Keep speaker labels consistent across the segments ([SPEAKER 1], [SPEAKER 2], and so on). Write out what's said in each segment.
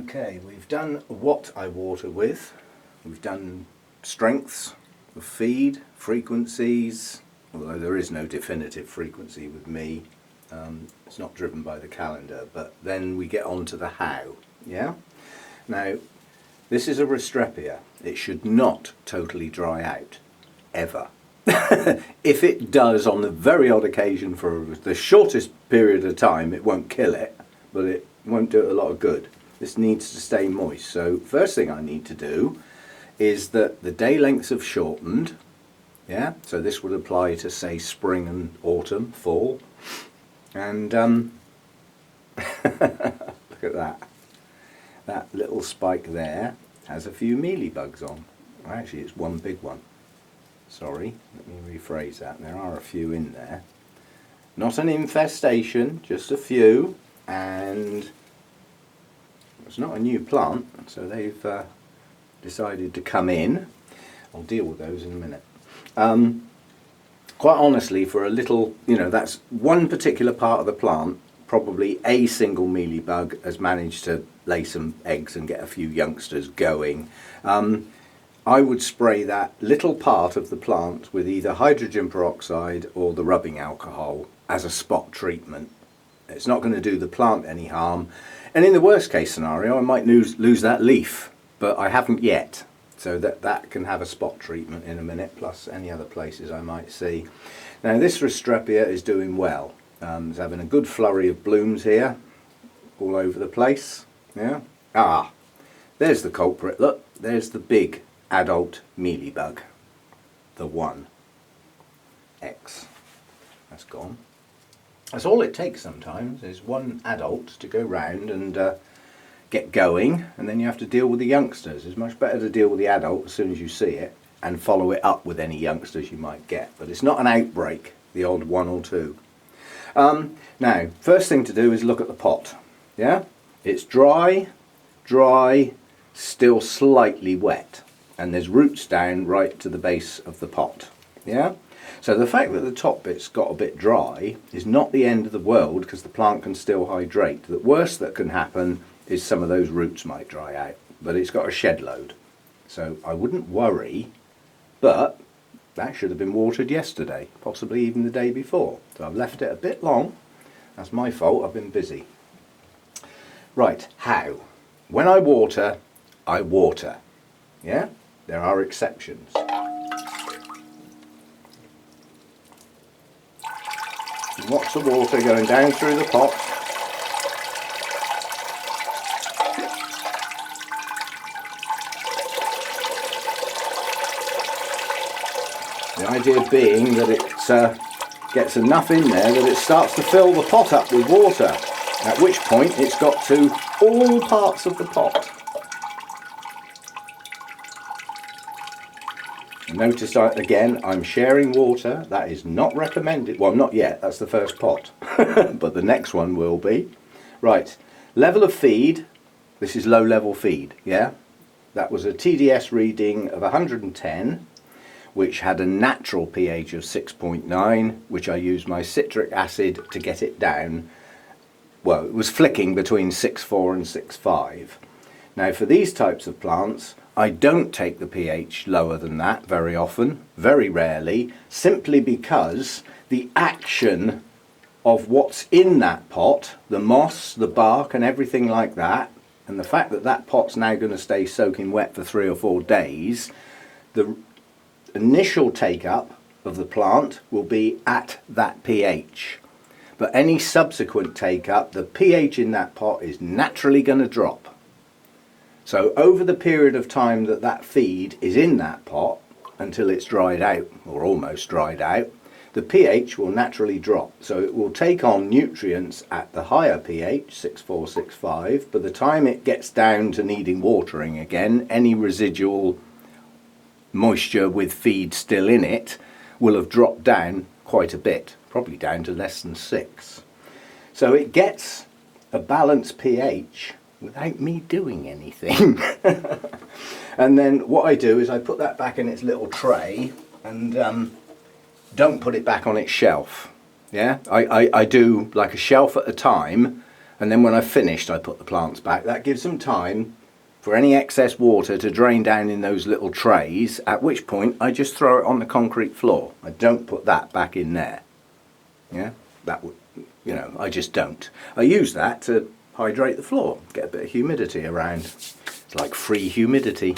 [SPEAKER 1] Okay, we've done what I water with, we've done strengths of feed, frequencies, although there is no definitive frequency with me, it's not driven by the calendar, but then we get on to the how, yeah? Now, this is a Restrepia. It should not totally dry out, ever. If it does on the very odd occasion for the shortest period of time, it won't kill it, but it won't do it a lot of good. This needs to stay moist. So first thing I need to do is that the day lengths have shortened. Yeah, so this would apply to, say, spring and autumn, fall. And look at that. That little spike there has a few mealybugs on. Actually, it's one big one. Sorry, let me rephrase that. There are a few in there. Not an infestation, just a few. And it's not a new plant, so they've decided to come in. I'll deal with those in a minute. Quite honestly, for a little, that's one particular part of the plant, probably a single mealybug has managed to lay some eggs and get a few youngsters going. I would spray that little part of the plant with either hydrogen peroxide or the rubbing alcohol as a spot treatment. It's not going to do the plant any harm. And in the worst case scenario, I might lose that leaf, but I haven't yet. So that can have a spot treatment in a minute, plus any other places I might see. Now this Restrepia is doing well. It's having a good flurry of blooms here, all over the place. Yeah. Ah, there's the culprit. Look, there's the big adult mealybug. The one. X. That's gone. That's all it takes sometimes, is one adult to go round and get going, and then you have to deal with the youngsters. It's much better to deal with the adult as soon as you see it and follow it up with any youngsters you might get. But it's not an outbreak, the odd one or two. Now, first thing to do is look at the pot. Yeah? It's dry, still slightly wet, and there's roots down right to the base of the pot. Yeah? So the fact that the top bit's got a bit dry is not the end of the world, because the plant can still hydrate. The worst that can happen is some of those roots might dry out, but it's got a shed load. So I wouldn't worry, but that should have been watered yesterday, possibly even the day before. So I've left it a bit long. That's my fault, I've been busy. Right, how? When I water, I water. Yeah? There are exceptions. Lots of water going down through the pot. The idea being that it gets enough in there that it starts to fill the pot up with water, at which point it's got to all parts of the pot. Notice again, I'm sharing water. That is not recommended. Well, not yet. That's the first pot. But the next one will be. Right. Level of feed. This is low level feed. Yeah. That was a TDS reading of 110, which had a natural pH of 6.9, which I used my citric acid to get it down. Well, it was flicking between 6.4 and 6.5. Now, for these types of plants, I don't take the pH lower than that very often, very rarely, simply because the action of what's in that pot, the moss, the bark and everything like that, and the fact that that pot's now going to stay soaking wet for 3 or 4 days, the initial take-up of the plant will be at that pH. But any subsequent take-up, the pH in that pot is naturally going to drop. So over the period of time that that feed is in that pot, until it's dried out, or almost dried out, the pH will naturally drop. So it will take on nutrients at the higher pH, 6.4, 6.5. By the time it gets down to needing watering again, any residual moisture with feed still in it will have dropped down quite a bit, probably down to less than 6. So it gets a balanced pH without me doing anything. And then what I do is I put that back in its little tray and don't put it back on its shelf. Yeah, I do like a shelf at a time, and then when I've finished I put the plants back. That gives them time for any excess water to drain down in those little trays, at which point I just throw it on the concrete floor. I don't put that back in there. Yeah, that would, you know, I just don't. I use that to hydrate the floor, get a bit of humidity around. It's like free humidity.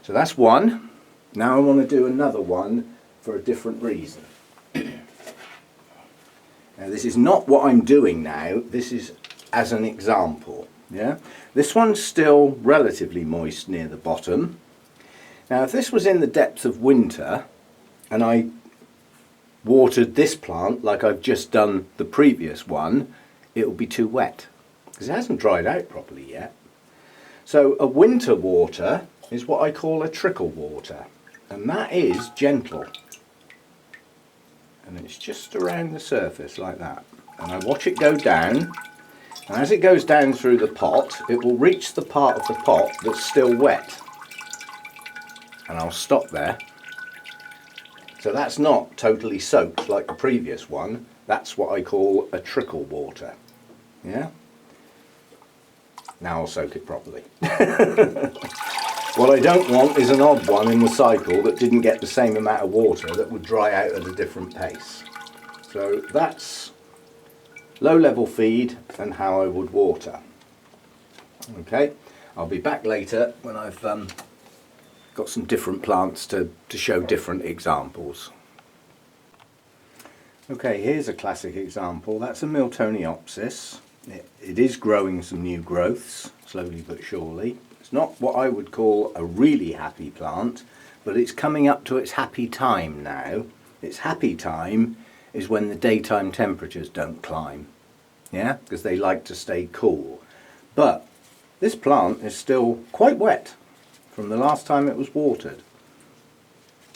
[SPEAKER 1] So that's one. Now I want to do another one for a different reason. Now this is not what I'm doing now, this is as an example. Yeah, this one's still relatively moist near the bottom. Now if this was in the depths of winter and I watered this plant like I've just done the previous one, it will be too wet because it hasn't dried out properly yet. So a winter water is what I call a trickle water, and that is gentle, and it's just around the surface like that, and I watch it go down. And as it goes down through the pot, it will reach the part of the pot that's still wet. And I'll stop there. So that's not totally soaked like the previous one. That's what I call a trickle water. Yeah? Now I'll soak it properly. What I don't want is an odd one in the cycle that didn't get the same amount of water, that would dry out at a different pace. So that's low level feed and how I would water. Okay, I'll be back later when I've got some different plants to show different examples. Okay, here's a classic example. That's a Miltoniopsis. It is growing some new growths, slowly but surely. It's not what I would call a really happy plant, but it's coming up to its happy time now. Its happy time is when the daytime temperatures don't climb. Yeah, because they like to stay cool. But this plant is still quite wet from the last time it was watered.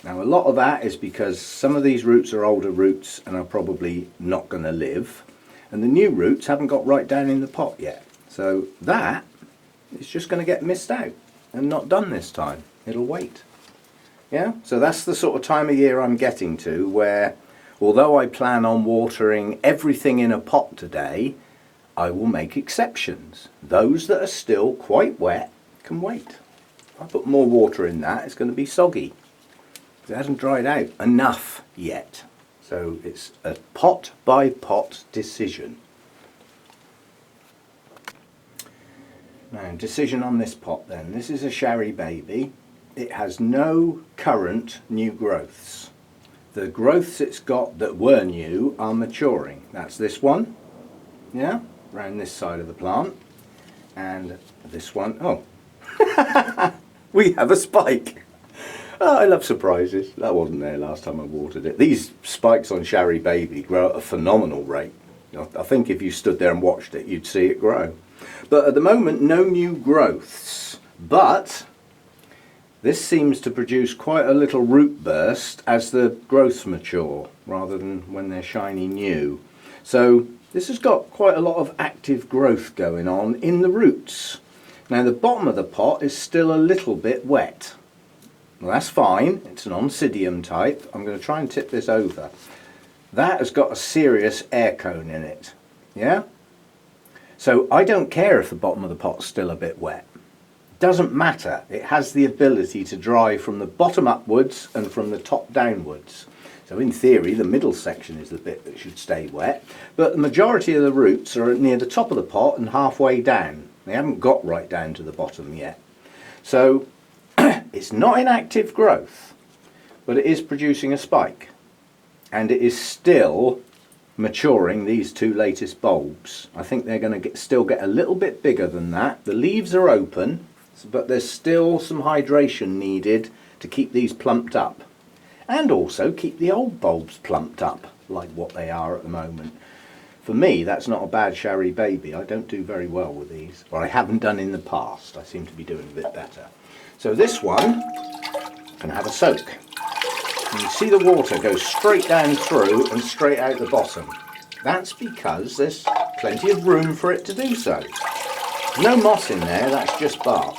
[SPEAKER 1] Now a lot of that is because some of these roots are older roots and are probably not going to live, and the new roots haven't got right down in the pot yet. So that is just going to get missed out and not done this time. It'll wait. Yeah, so that's the sort of time of year I'm getting to, where although I plan on watering everything in a pot today, I will make exceptions. Those that are still quite wet can wait. If I put more water in that, it's going to be soggy. It hasn't dried out enough yet. So it's a pot by pot decision. Now, decision on this pot then. This is a Shari Baby. It has no current new growths. The growths it's got that were new are maturing. That's this one, yeah, around this side of the plant, and this one. Oh, we have a spike. Oh, I love surprises. That wasn't there last time I watered it. These spikes on Shari Baby grow at a phenomenal rate. I think if you stood there and watched it, you'd see it grow. But at the moment, no new growths. But this seems to produce quite a little root burst as the growths mature, rather than when they're shiny new. So this has got quite a lot of active growth going on in the roots. Now the bottom of the pot is still a little bit wet. Well, that's fine, it's an Oncidium type. I'm going to try and tip this over. That has got a serious air cone in it. Yeah? So I don't care if the bottom of the pot's still a bit wet. Doesn't matter. It has the ability to dry from the bottom upwards and from the top downwards. So in theory the middle section is the bit that should stay wet, but the majority of the roots are near the top of the pot and halfway down. They haven't got right down to the bottom yet. So it's not in active growth, but it is producing a spike, and it is still maturing these two latest bulbs. I think they're going to still get a little bit bigger than that. The leaves are open, but there's still some hydration needed to keep these plumped up, and also keep the old bulbs plumped up like what they are at the moment. For me, that's not a bad Shari Baby. I don't do very well with these, or I haven't done in the past. I seem to be doing a bit better. So this one can have a soak. And you see the water go straight down through and straight out the bottom. That's because there's plenty of room for it to do so. No moss in there, that's just bark.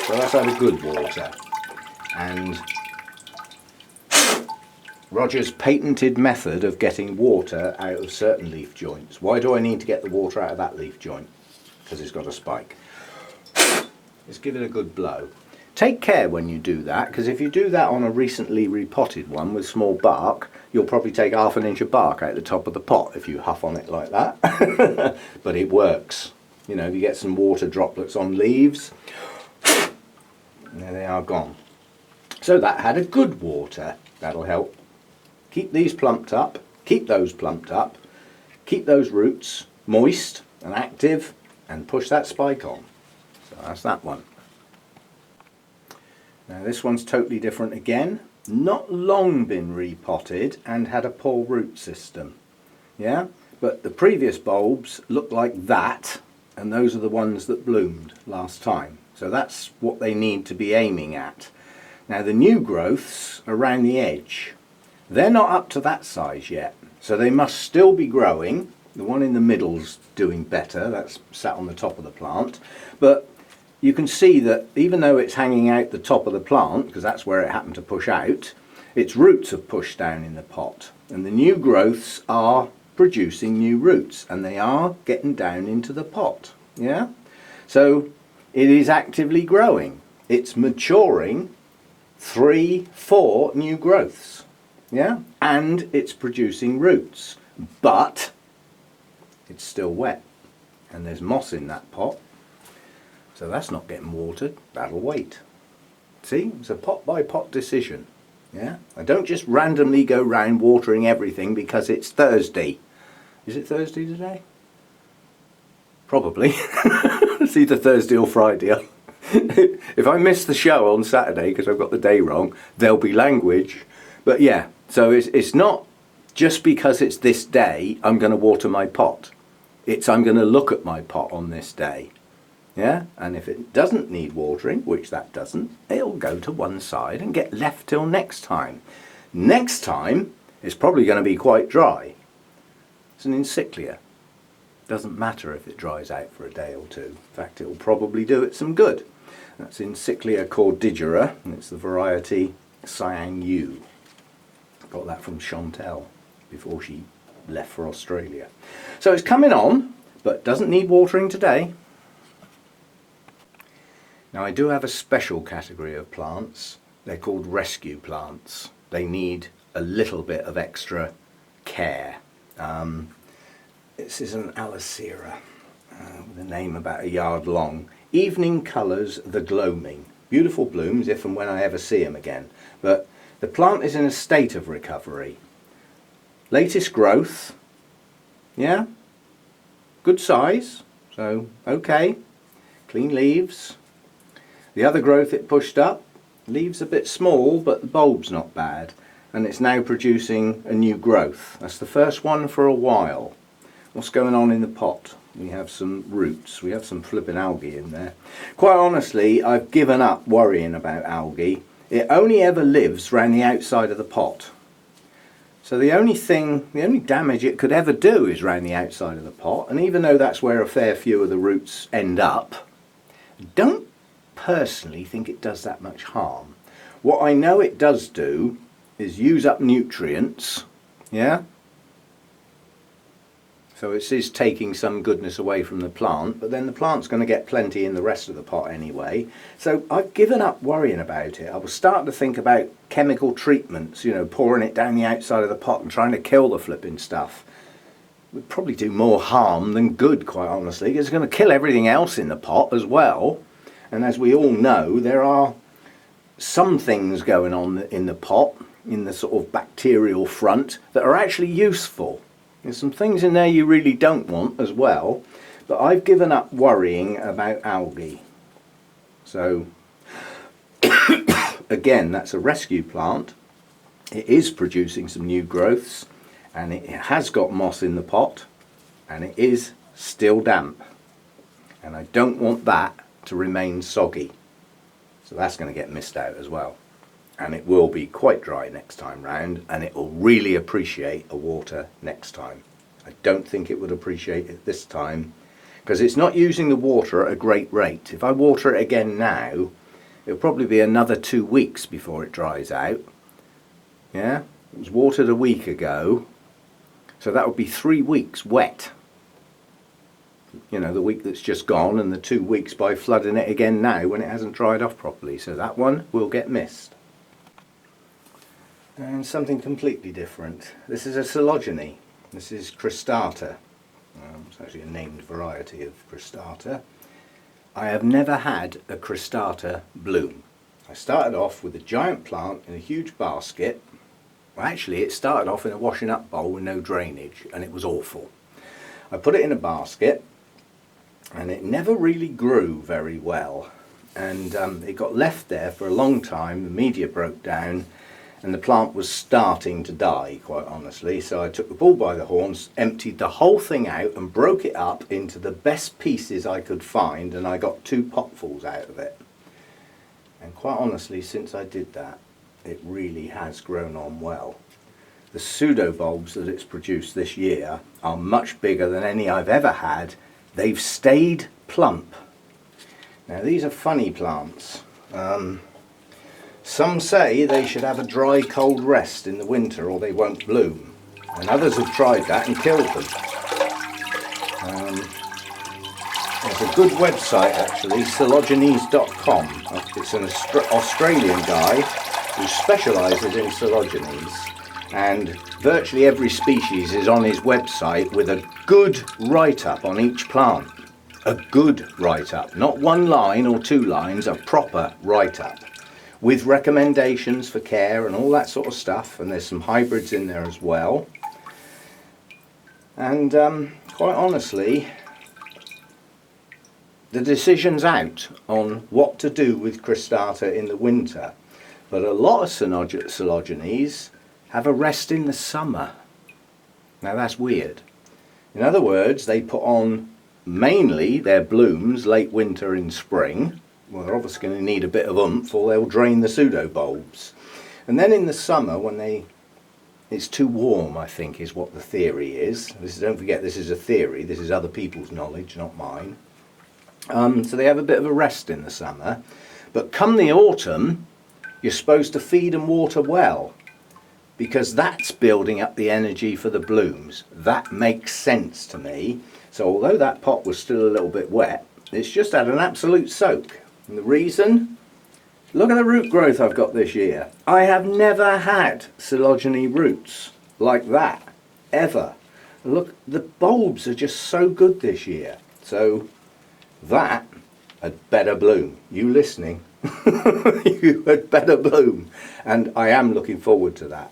[SPEAKER 1] So that's had a good water. And Roger's patented method of getting water out of certain leaf joints. Why do I need to get the water out of that leaf joint? Because it's got a spike. Let's give it a good blow. Take care when you do that, because if you do that on a recently repotted one with small bark, you'll probably take ½ inch of bark out the top of the pot if you huff on it like that. But it works. You know, if you get some water droplets on leaves, there they are gone. So that had a good water. That'll help. Keep these plumped up, keep those plumped up, keep those roots moist and active, and push that spike on. So that's that one. Now this one's totally different again. Not long been repotted and had a poor root system. Yeah, but the previous bulbs look like that, and those are the ones that bloomed last time. So that's what they need to be aiming at. Now the new growths around the edge, they're not up to that size yet, so they must still be growing. The one in the middle's doing better, that's sat on the top of the plant, but you can see that even though it's hanging out the top of the plant, because that's where it happened to push out, its roots have pushed down in the pot, and the new growths are producing new roots, and they are getting down into the pot. Yeah, so it is actively growing. It's maturing 3, 4 new growths. Yeah, and it's producing roots, but it's still wet, and there's moss in that pot, so that's not getting watered. That'll wait. See, it's a pot by pot decision. Yeah, I don't just randomly go round watering everything because it's Thursday. Is it Thursday today? Probably. It's either Thursday or Friday. If I miss the show on Saturday because I've got the day wrong, there'll be language. But yeah, so it's not just because it's this day I'm going to water my pot. It's I'm going to look at my pot on this day. Yeah, and if it doesn't need watering, which that doesn't, it'll go to one side and get left till next time. Next time it's probably going to be quite dry. It's an encyclia. Doesn't matter if it dries out for a day or two. In fact, it will probably do it some good. That's Encyclia cordigera, and it's the variety Siang Yu. Got that from Chantel before she left for Australia. So it's coming on, but doesn't need watering today. Now I do have a special category of plants. They're called rescue plants. They need a little bit of extra care. This is an Alicera with a name about a yard long. Evening Colours the Gloaming. Beautiful blooms if and when I ever see them again. But the plant is in a state of recovery. Latest growth, yeah, good size, so okay, clean leaves. The other growth it pushed up, leaves a bit small, but the bulb's not bad, and it's now producing a new growth. That's the first one for a while. What's going on in the pot? We have some roots, we have some flipping algae in there. Quite honestly, I've given up worrying about algae. It only ever lives round the outside of the pot. So the only damage it could ever do is round the outside of the pot, and even though that's where a fair few of the roots end up, I don't personally think it does that much harm. What I know it does do is use up nutrients, yeah? So it is taking some goodness away from the plant, but then the plant's going to get plenty in the rest of the pot anyway. So I've given up worrying about it. I was starting to think about chemical treatments, you know, pouring it down the outside of the pot and trying to kill the flipping stuff. It would probably do more harm than good, quite honestly. It's going to kill everything else in the pot as well. And as we all know, there are some things going on in the pot, in the sort of bacterial front, that are actually useful. There's some things in there you really don't want as well, but I've given up worrying about algae. So again, that's a rescue plant. It is producing some new growths, and it has got moss in the pot, and it is still damp, and I don't want that to remain soggy, so that's going to get missed out as well. And it will be quite dry next time round, and it will really appreciate a water next time. I don't think it would appreciate it this time because it's not using the water at a great rate. If I water it again now, it'll probably be another 2 weeks before it dries out. Yeah, It was watered a week ago, so that would be 3 weeks wet. You know, the week that's just gone and the 2 weeks by flooding it again now when it hasn't dried off properly. So that one will get missed. And something completely different. This is a coleogeny. This is cristata. It's actually a named variety of cristata. I have never had a cristata bloom. I started off with a giant plant in a huge basket. Well, actually it started off in a washing up bowl with no drainage, and it was awful. I put it in a basket and it never really grew very well, and it got left there for a long time. The media broke down and the plant was starting to die, quite honestly, so I took the bull by the horns, emptied the whole thing out and broke it up into the best pieces I could find, and I got 2 potfuls out of it. And quite honestly, since I did that, it really has grown on well. The pseudo bulbs that it's produced this year are much bigger than any I've ever had. They've stayed plump. Now these are funny plants. Some say they should have a dry, cold rest in the winter or they won't bloom. And others have tried that and killed them. There's a good website actually, coleogenies.com. It's an Australian guy who specialises in coleogenies, and virtually every species is on his website with a good write-up on each plant. A good write-up, not 1 line or 2 lines, a proper write-up, with recommendations for care and all that sort of stuff, and there's some hybrids in there as well. And quite honestly, the decision's out on what to do with cristata in the winter, but a lot of coleogenies have a rest in the summer. Now that's weird. In other words, they put on mainly their blooms late winter and spring. Well, they're obviously going to need a bit of oomph or they'll drain the pseudo bulbs. And then in the summer when it's too warm, I think is what the theory is. Don't forget, this is a theory, this is other people's knowledge, not mine. So they have a bit of a rest in the summer. But come the autumn, you're supposed to feed and water well, because that's building up the energy for the blooms. That makes sense to me. So although that pot was still a little bit wet, it's just had an absolute soak. And the reason? Look at the root growth I've got this year. I have never had coleogeny roots like that, ever. Look, the bulbs are just so good this year. So that had better bloom. You listening? You had better bloom. And I am looking forward to that.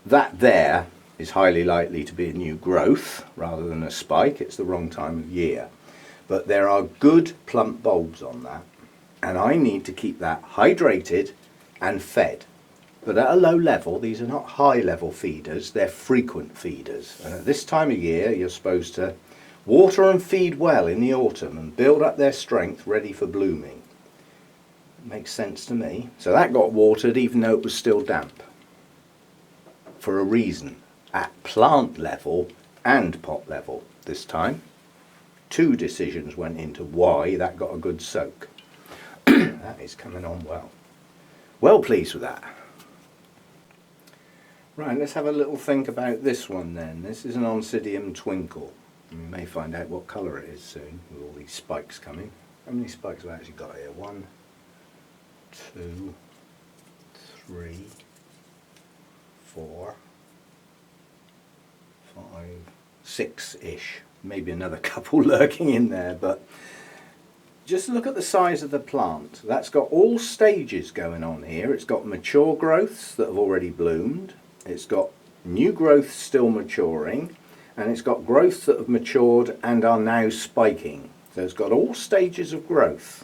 [SPEAKER 1] That there is highly likely to be a new growth rather than a spike. It's the wrong time of year. But there are good plump bulbs on that, and I need to keep that hydrated and fed. But at a low level, these are not high level feeders, they're frequent feeders. And at this time of year, you're supposed to water and feed well in the autumn and build up their strength ready for blooming. Makes sense to me. So that got watered even though it was still damp. For a reason, at plant level and pot level this time. 2 decisions went into why that got a good soak. That is coming on well. Well pleased with that. Right, let's have a little think about this one then. This is an Oncidium Twinkle. We may find out what colour it is soon with all these spikes coming. How many spikes have I actually got here? 1, 2, 3, 4, 5, 6-ish. Maybe another couple lurking in there, but just look at the size of the plant. That's got all stages going on here. It's got mature growths that have already bloomed. It's got new growths still maturing, and it's got growths that have matured and are now spiking. So it's got all stages of growth.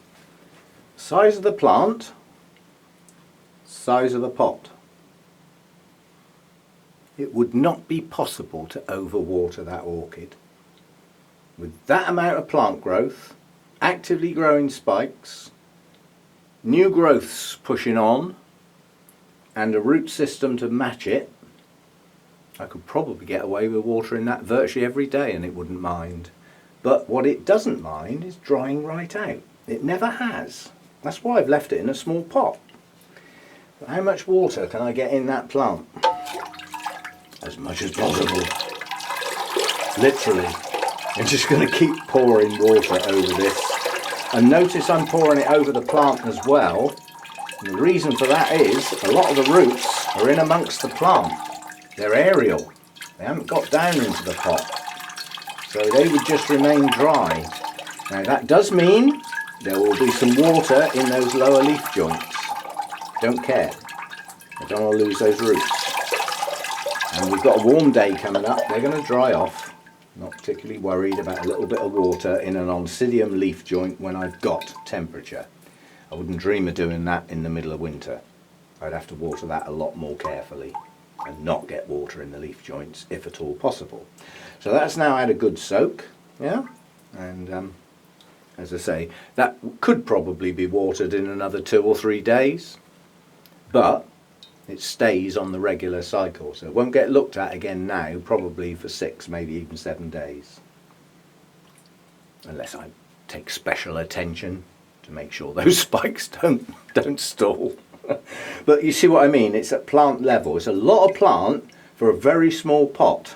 [SPEAKER 1] Size of the plant, size of the pot. It would not be possible to overwater that orchid. With that amount of plant growth, actively growing spikes, new growths pushing on, and a root system to match it, I could probably get away with watering that virtually every day and it wouldn't mind. But what it doesn't mind is drying right out. It never has. That's why I've left it in a small pot. How much water can I get in that plant? As much as possible. Literally. I'm just going to keep pouring water over this. And notice I'm pouring it over the plant as well. And the reason for that is a lot of the roots are in amongst the plant. They're aerial. They haven't got down into the pot. So they would just remain dry. Now that does mean there will be some water in those lower leaf joints. Don't care. I don't want to lose those roots. And we've got a warm day coming up. They're going to dry off. Not particularly worried about a little bit of water in an oncidium leaf joint when I've got temperature. I wouldn't dream of doing that in the middle of winter. I'd have to water that a lot more carefully and not get water in the leaf joints if at all possible. So that's now had a good soak, yeah, and as I say, that could probably be watered in another 2 or 3 days, but it stays on the regular cycle, so it won't get looked at again now, probably for 6, maybe even 7 days, unless I take special attention to make sure those spikes don't stall. But you see what I mean, it's at plant level. It's a lot of plant for a very small pot,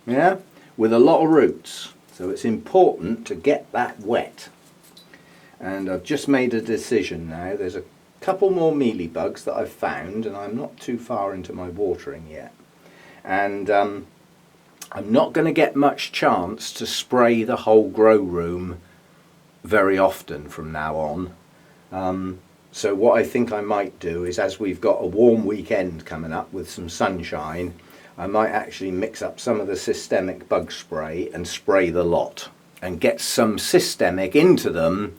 [SPEAKER 1] yeah, with a lot of roots, so it's important to get that wet. And I've just made a decision now. There's a couple more mealybugs that I've found, and I'm not too far into my watering yet, and I'm not going to get much chance to spray the whole grow room very often from now on. So what I think I might do is, as we've got a warm weekend coming up with some sunshine, I might actually mix up some of the systemic bug spray and spray the lot and get some systemic into them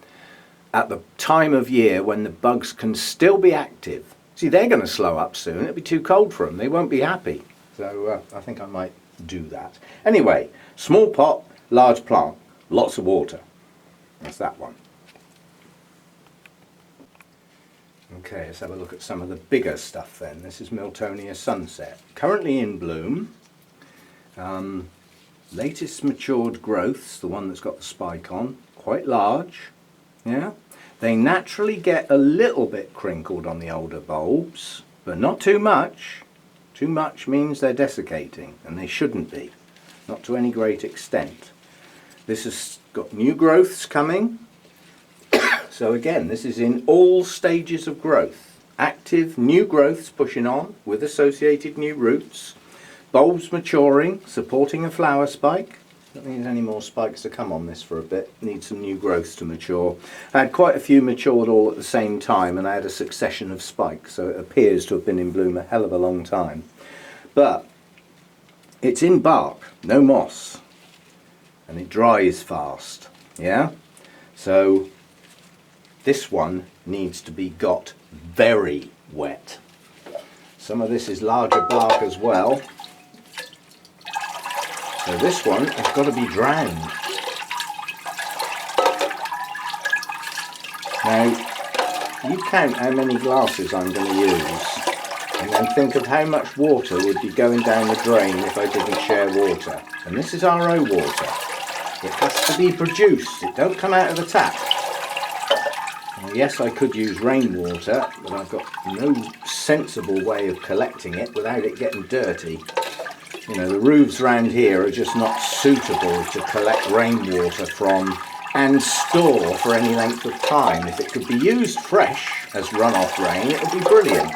[SPEAKER 1] at the time of year when the bugs can still be active. See, they're going to slow up soon. It'll be too cold for them. They won't be happy. So I think I might do that. Anyway, small pot, large plant, lots of water. That's that one. Okay, let's have a look at some of the bigger stuff then. This is Miltonia Sunset. Currently in bloom. Latest matured growths, the one that's got the spike on, quite large. Yeah, they naturally get a little bit crinkled on the older bulbs, but not too much. Too much means they're desiccating, and they shouldn't be, not to any great extent. This has got new growths coming. So again, this is in all stages of growth. Active new growths pushing on with associated new roots. Bulbs maturing, supporting a flower spike. I don't think there's any more spikes to come on this for a bit. Need some new growths to mature. I had quite a few matured all at the same time, and I had a succession of spikes, so it appears to have been in bloom a hell of a long time. But it's in bark, no moss, and it dries fast. Yeah, so this one needs to be got very wet. Some of this is larger bark as well. So this one has got to be drowned. Now, you count how many glasses I'm going to use, and then think of how much water would be going down the drain if I didn't share water. And this is RO water. It has to be produced. It don't come out of the tap. Now, yes, I could use rainwater, but I've got no sensible way of collecting it without it getting dirty. You know, the roofs around here are just not suitable to collect rainwater from and store for any length of time. If it could be used fresh as runoff rain, it would be brilliant.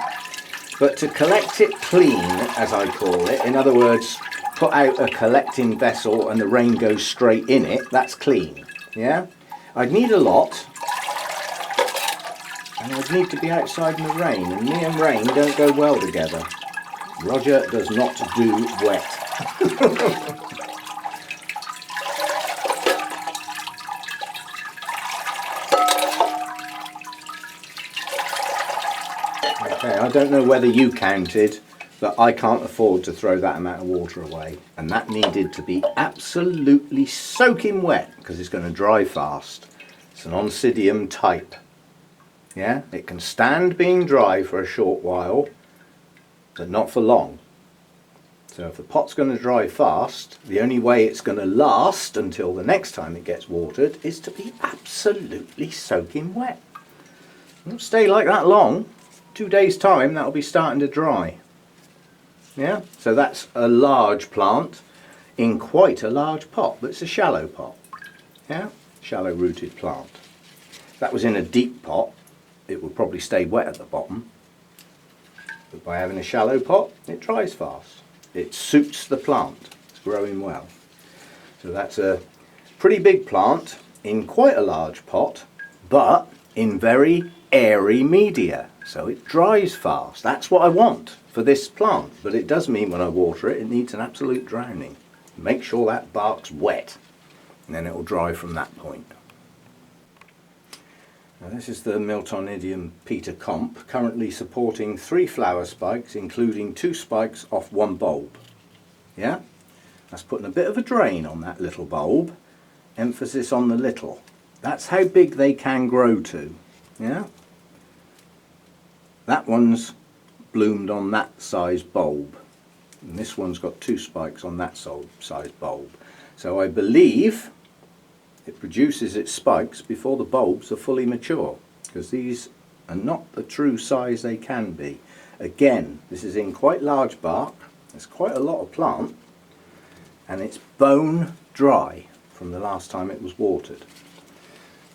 [SPEAKER 1] But to collect it clean, as I call it, in other words, put out a collecting vessel and the rain goes straight in it, that's clean. Yeah? I'd need a lot, and I'd need to be outside in the rain, and me and rain don't go well together. Roger does not do wet. Okay, I don't know whether you counted, but I can't afford to throw that amount of water away, and that needed to be absolutely soaking wet because it's going to dry fast. It's an Oncidium type. Yeah, it can stand being dry for a short while, but not for long. So if the pot's going to dry fast, the only way it's going to last until the next time it gets watered is to be absolutely soaking wet. It won't stay like that long. 2 days time that'll be starting to dry. Yeah, so that's a large plant in quite a large pot, but it's a shallow pot. Yeah, shallow rooted plant. If that was in a deep pot, it would probably stay wet at the bottom, but by having a shallow pot it dries fast. It suits the plant, it's growing well. So that's a pretty big plant in quite a large pot, but in very airy media, so it dries fast. That's what I want for this plant, but it does mean when I water it, it needs an absolute drowning. Make sure that bark's wet, and then it will dry from that point. Now this is the Miltonidium Peter Comp, currently supporting 3 flower spikes, including 2 spikes off 1 bulb. Yeah, that's putting a bit of a drain on that little bulb. Emphasis on the little. That's how big they can grow to. Yeah, that one's bloomed on that size bulb, and this one's got 2 spikes on that size bulb. So I believe it produces its spikes before the bulbs are fully mature, because these are not the true size they can be. Again, this is in quite large bark, there's quite a lot of plant, and it's bone dry from the last time it was watered.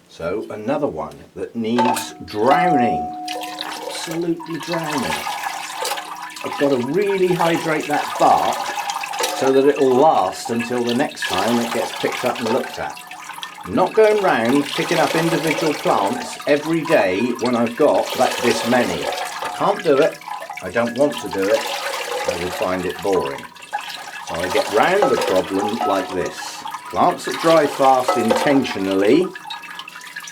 [SPEAKER 1] So another one that needs drowning, absolutely drowning. I've got to really hydrate that bark so that it will last until the next time it gets picked up and looked at. I'm not going round picking up individual plants every day when I've got this many. I can't do it, I don't want to do it, I will find it boring. So I get round the problem like this. Plants that dry fast intentionally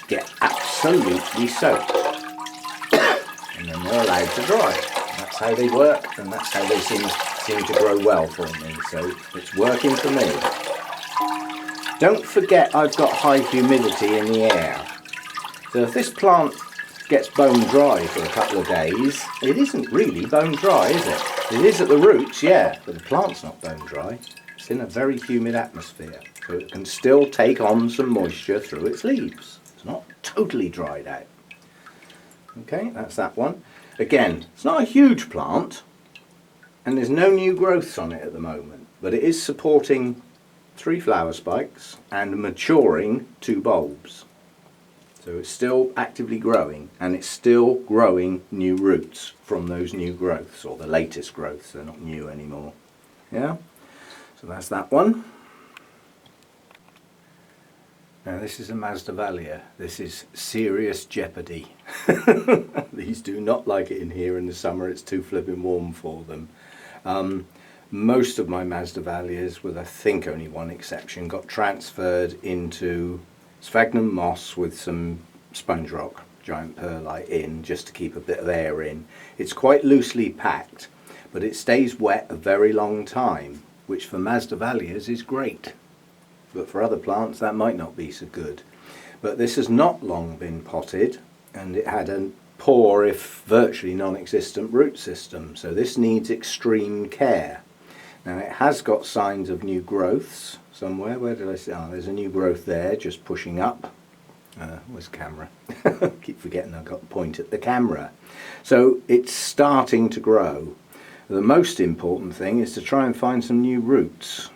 [SPEAKER 1] get absolutely soaked, and then they're allowed to dry. That's how they work, and that's how they seem to grow well for me, so it's working for me. Don't forget I've got high humidity in the air, so if this plant gets bone dry for a couple of days, it isn't really bone dry, is it? It is at the roots, yeah, but the plant's not bone dry. It's in a very humid atmosphere, so it can still take on some moisture through its leaves. It's not totally dried out. Okay, that's that one. Again, it's not a huge plant, and there's no new growths on it at the moment, but it is supporting 3 flower spikes and maturing 2 bulbs. So it's still actively growing, and it's still growing new roots from those new growths, or the latest growths. They're not new anymore. Yeah, so that's that one. Now this is a Masdevallia. This is serious jeopardy. These do not like it in here in the summer. It's too flipping warm for them. Most of my Masdevallias, with I think only one exception, got transferred into sphagnum moss with some sponge rock, giant perlite in, just to keep a bit of air in. It's quite loosely packed, but it stays wet a very long time, which for Masdevallias is great. But for other plants that might not be so good. But this has not long been potted, and it had a poor, if virtually non-existent, root system, so this needs extreme care. Now it has got signs of new growths somewhere. Where did I see? Oh, there's a new growth there just pushing up. Where's the camera? Keep forgetting I've got to point at the camera. So it's starting to grow. The most important thing is to try and find some new roots.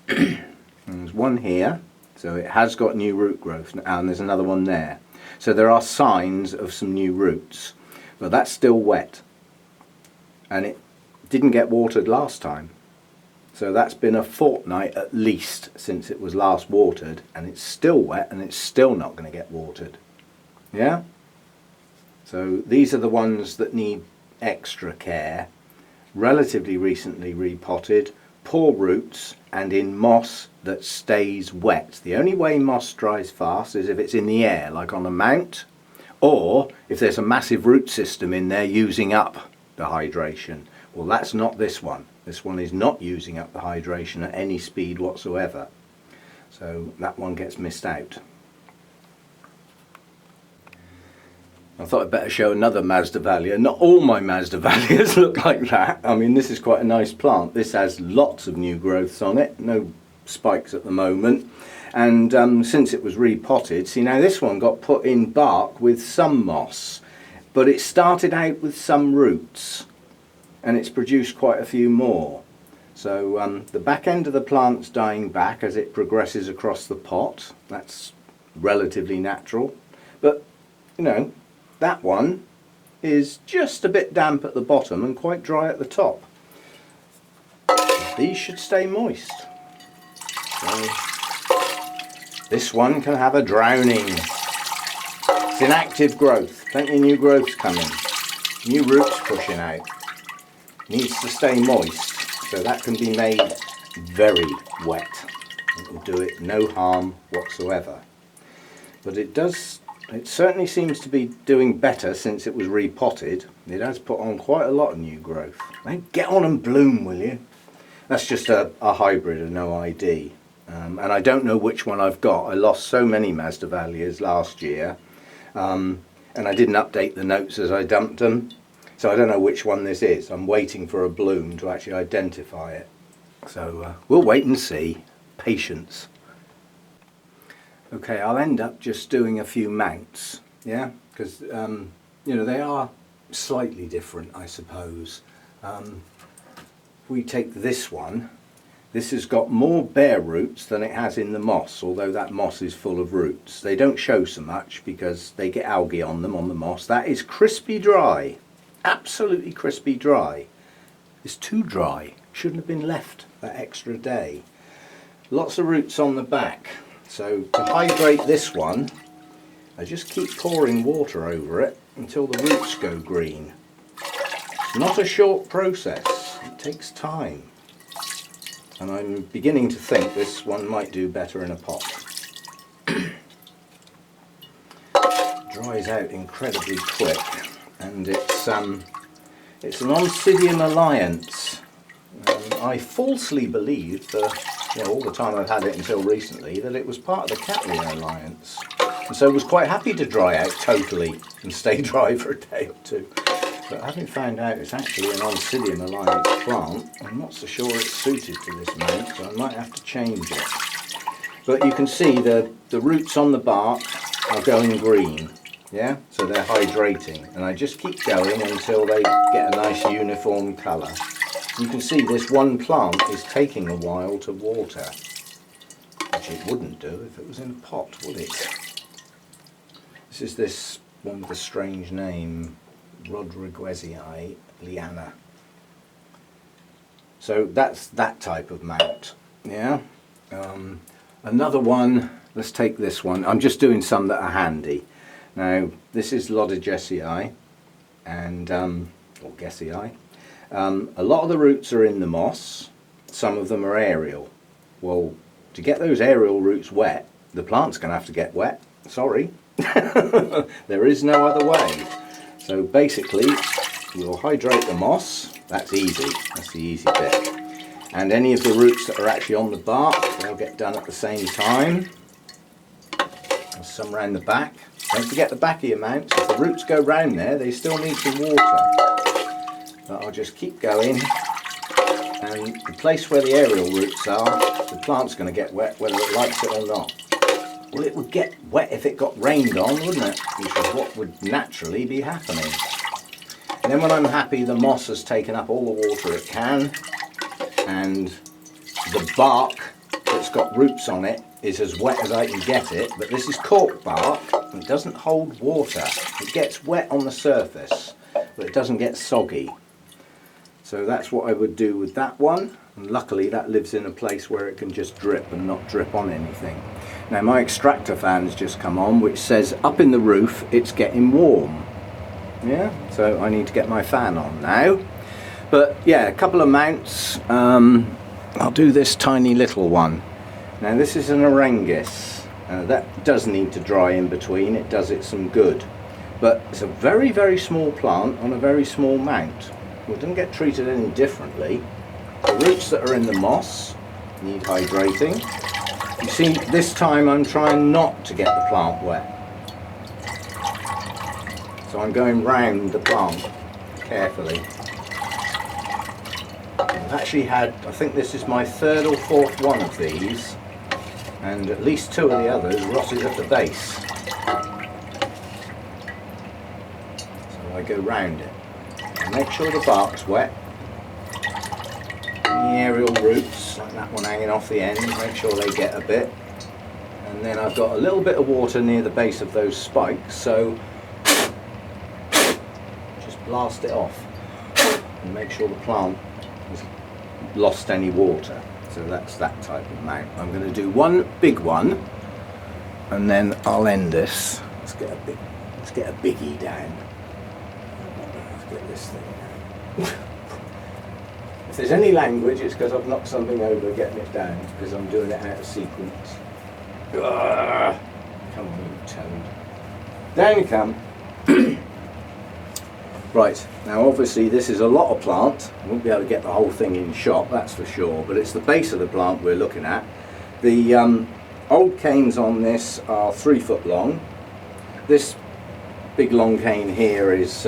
[SPEAKER 1] There's one here, so it has got new root growth, and there's another one there. So there are signs of some new roots, but that's still wet, and it didn't get watered last time. So that's been a fortnight at least since it was last watered, and it's still wet, and it's still not going to get watered. Yeah? So these are the ones that need extra care. Relatively recently repotted, poor roots, and in moss that stays wet. The only way moss dries fast is if it's in the air, like on a mount, or if there's a massive root system in there using up the hydration. Well, that's not this one. This one is not using up the hydration at any speed whatsoever. So that one gets missed out. I thought I'd better show another Masdevallia. Not all my Masdevallias look like that. I mean, this is quite a nice plant. This has lots of new growths on it, no spikes at the moment. And since it was repotted, see now this one got put in bark with some moss. but it started out with some roots and it's produced quite a few more. So the back end of the plant's dying back as it progresses across the pot. That's relatively natural, but you know, that one is just a bit damp at the bottom and quite dry at the top. These should stay moist. So this one can have a drowning. It's in active growth, plenty of new growths coming, new roots pushing out. Needs to stay moist, so that can be made very wet. It will do it no harm whatsoever. But it certainly seems to be doing better since it was repotted. It has put on quite a lot of new growth. Now get on and bloom, will you? That's just a hybrid, a no ID. And I don't know which one I've got. I lost so many Masdevallias last year. And I didn't update the notes as I dumped them. So I don't know which one this is. I'm waiting for a bloom to actually identify it. So we'll wait and see. Patience. Okay, I'll end up just doing a few mounts, yeah, because you know, they are slightly different, I suppose. If we take this one, this has got more bare roots than it has in the moss, although that moss is full of roots. They don't show so much because they get algae on them on the moss. That is crispy dry, absolutely crispy dry. It's too dry, shouldn't have been left that extra day. Lots of roots on the back. So to hydrate this one, I just keep pouring water over it until the roots go green. It's not a short process, it takes time. And I'm beginning to think this one might do better in a pot. Dries out incredibly quick, and it's an Oncidium alliance. I falsely believed all the time I've had it until recently, that it was part of the Cattleya alliance, and so was quite happy to dry out totally and stay dry for a day or two. But having found out it's actually an Oncidium alliance plant, I'm not so sure it's suited to this mount, so I might have to change it. But you can see the roots on the bark are going green, yeah, so they're hydrating, and I just keep going until they get a nice uniform colour. You can see this one plant is taking a while to water, which it wouldn't do if it was in a pot, would it? This is this one with a strange name, Rodriguezii liana. So that's that type of mount, yeah. Another one, let's take this one. I'm just doing some that are handy. Now this is Lodogessii, and or Gessii. A lot of the roots are in the moss, some of them are aerial. Well, to get those aerial roots wet, the plant's going to have to get wet. Sorry. There is no other way. So basically, we'll hydrate the moss. That's easy. That's the easy bit. And any of the roots that are actually on the bark, they'll get done at the same time. There's some round the back. Don't forget the back of your mounts. If the roots go round there, they still need some water. But I'll just keep going, and the place where the aerial roots are, the plant's going to get wet whether it likes it or not. Well, it would get wet if it got rained on, wouldn't it? Which is what would naturally be happening. And then when I'm happy the moss has taken up all the water it can, and the bark that's got roots on it is as wet as I can get it, but this is cork bark, and it doesn't hold water. It gets wet on the surface, but it doesn't get soggy. So that's what I would do with that one, and luckily that lives in a place where it can just drip and not drip on anything. Now my extractor fan's just come on, which says up in the roof it's getting warm. Yeah, so I need to get my fan on now. But yeah, a couple of mounts. I'll do this tiny little one. Now this is an Orengis. That does need to dry in between, it does it some good. But it's a very, very small plant on a very small mount. Well, it doesn't get treated any differently. The roots that are in the moss need hydrating. You see, this time I'm trying not to get the plant wet. So I'm going round the plant carefully. I've actually had, I think this is my third or fourth one of these, and at least two of the others rotted at the base. So I go round it. And make sure the bark's wet. And the aerial roots, like that one hanging off the end, make sure they get a bit. And then I've got a little bit of water near the base of those spikes, so just blast it off and make sure the plant has lost any water. So that's that type of amount. I'm going to do one big one, and then I'll end this. Let's get a biggie down. Let's get this thing down. If there's any language, it's because I've knocked something over getting it down, because I'm doing it out of sequence. Ugh. Come on, you toad. Down you come. Right, now obviously this is a lot of plant. I won't be able to get the whole thing in shot, that's for sure, but it's the base of the plant we're looking at. The old canes on this are 3 foot long. This big long cane here is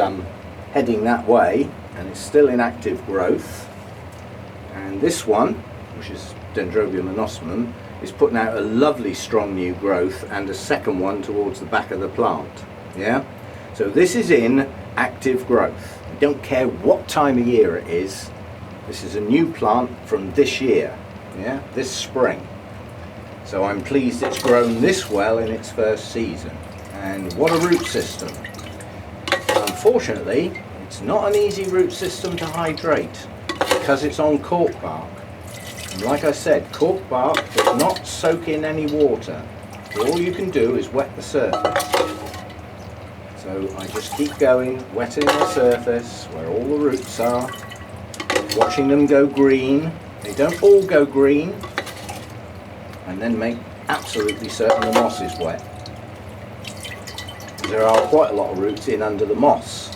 [SPEAKER 1] heading that way, and it's still in active growth. And this one, which is Dendrobium anosmum, is putting out a lovely strong new growth, and a second one towards the back of the plant. Yeah? So this is in active growth. I don't care what time of year it is. This is a new plant from this year. Yeah? This spring. So I'm pleased it's grown this well in its first season. And what a root system. Unfortunately, it's not an easy root system to hydrate because it's on cork bark. And like I said, cork bark does not soak in any water. So all you can do is wet the surface. So I just keep going, wetting the surface where all the roots are, watching them go green. They don't all go green. And then make absolutely certain the moss is wet. There are quite a lot of roots in under the moss.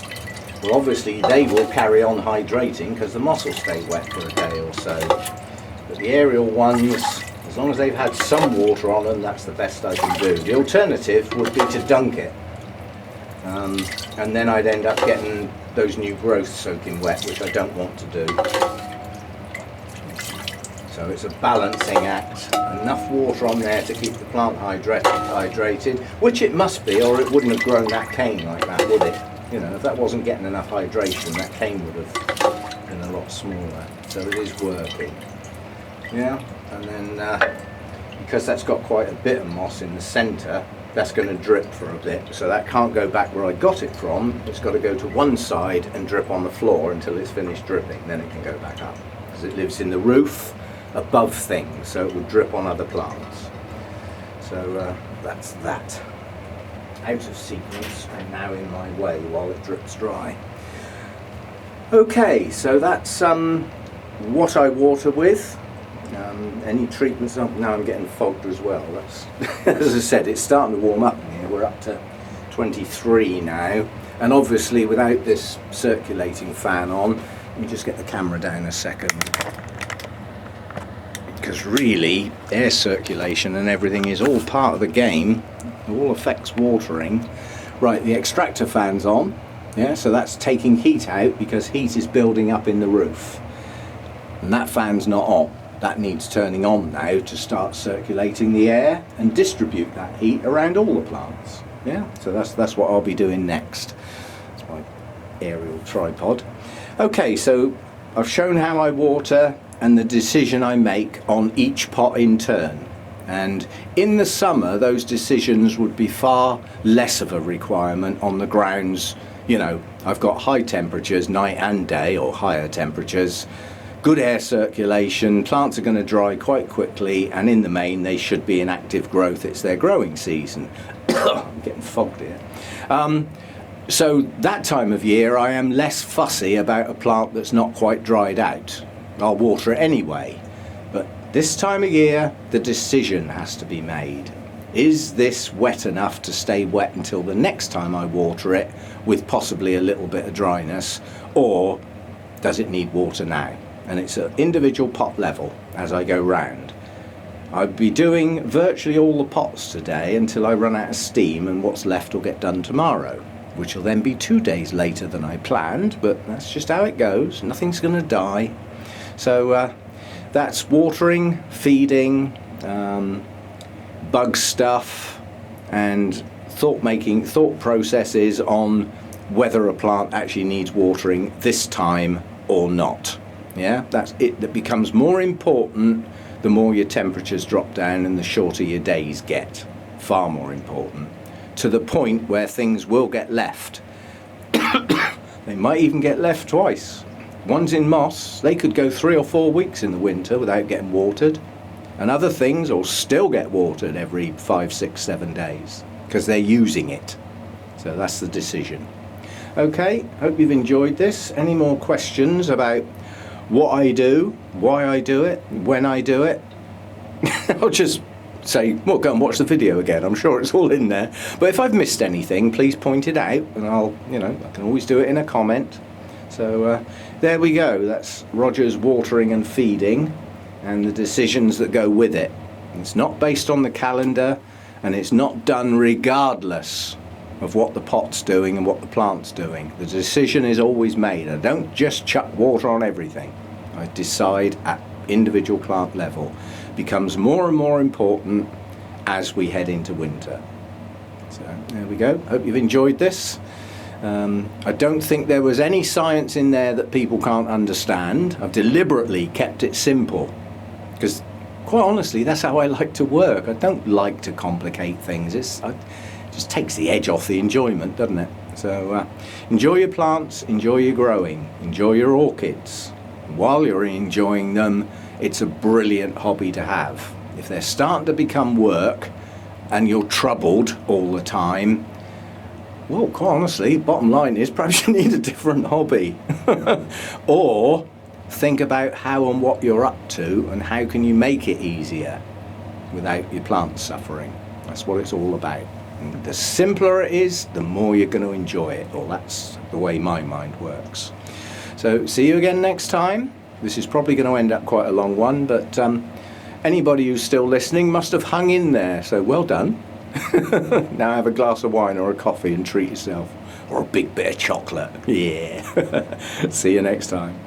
[SPEAKER 1] Well, obviously they will carry on hydrating because the moss will stay wet for a day or so. But the aerial ones, as long as they've had some water on them, that's the best I can do. The alternative would be to dunk it. And then I'd end up getting those new growths soaking wet, which I don't want to do. So it's a balancing act. Enough water on there to keep the plant hydrated, which it must be, or it wouldn't have grown that cane like that, would it? You know, if that wasn't getting enough hydration, that cane would have been a lot smaller. So it is working. Yeah, and then because that's got quite a bit of moss in the centre, that's going to drip for a bit. So that can't go back where I got it from. It's got to go to one side and drip on the floor until it's finished dripping. Then it can go back up, because it lives in the roof above things, so it would drip on other plants. So that's that. Out of sequence and now in my way while it drips dry. Okay, so that's what I water with. Any treatments? Oh, now I'm getting fogged as well. That's, as I said, it's starting to warm up in here. We're up to 23 now, and obviously without this circulating fan on, let me just get the camera down a second, because really air circulation and everything is all part of the game. It all affects watering. Right, the extractor fan's on. Yeah, so that's taking heat out because heat is building up in the roof, and that fan's not on. That needs turning on now to start circulating the air and distribute that heat around all the plants. Yeah, so that's what I'll be doing next. That's my aerial tripod. Okay, so I've shown how I water and the decision I make on each pot in turn. And in the summer, those decisions would be far less of a requirement on the grounds. You know, I've got high temperatures night and day, or higher temperatures, good air circulation, plants are going to dry quite quickly, and in the main they should be in active growth. It's their growing season. I'm getting fogged here. So that time of year I am less fussy about a plant that's not quite dried out. I'll water it anyway. But this time of year the decision has to be made. Is this wet enough to stay wet until the next time I water it with possibly a little bit of dryness, or does it need water now? And it's at individual pot level as I go round. I'll be doing virtually all the pots today until I run out of steam, and what's left will get done tomorrow, which will then be 2 days later than I planned, but that's just how it goes. Nothing's going to die. So that's watering, feeding, bug stuff, and thought processes on whether a plant actually needs watering this time or not. Yeah, that's it. That becomes more important the more your temperatures drop down and the shorter your days get. Far more important, to the point where things will get left. They might even get left twice. Ones in moss, they could go 3 or 4 weeks in the winter without getting watered, and other things will still get watered every 5, 6, 7 days because they're using it. So that's the decision. Okay, hope you've enjoyed this. Any more questions about what I do, why I do it, when I do it? I'll just say, well, go and watch the video again. I'm sure it's all in there. But if I've missed anything, please point it out, and I can always do it in a comment. So there we go. That's Roger's watering and feeding, and the decisions that go with it. It's not based on the calendar, and it's not done regardless of what the pot's doing and what the plant's doing. The decision is always made. I don't just chuck water on everything. I decide at individual plant level. Becomes more and more important as we head into winter. So there we go. Hope you've enjoyed this. I don't think there was any science in there that people can't understand. I've deliberately kept it simple because, quite honestly, that's how I like to work. I don't like to complicate things. It just takes the edge off the enjoyment, doesn't it? So enjoy your plants, enjoy your growing, enjoy your orchids. While you're enjoying them, it's a brilliant hobby to have. If they're starting to become work and you're troubled all the time, well, quite honestly, bottom line is perhaps you need a different hobby. Or think about how and what you're up to and how can you make it easier without your plants suffering. That's what it's all about. And the simpler it is, the more you're going to enjoy it. Well, that's the way my mind works. So see you again next time. This is probably going to end up quite a long one, but anybody who's still listening must have hung in there, so well done. Now have a glass of wine or a coffee and treat yourself. Or a big bit of chocolate. Yeah. See you next time.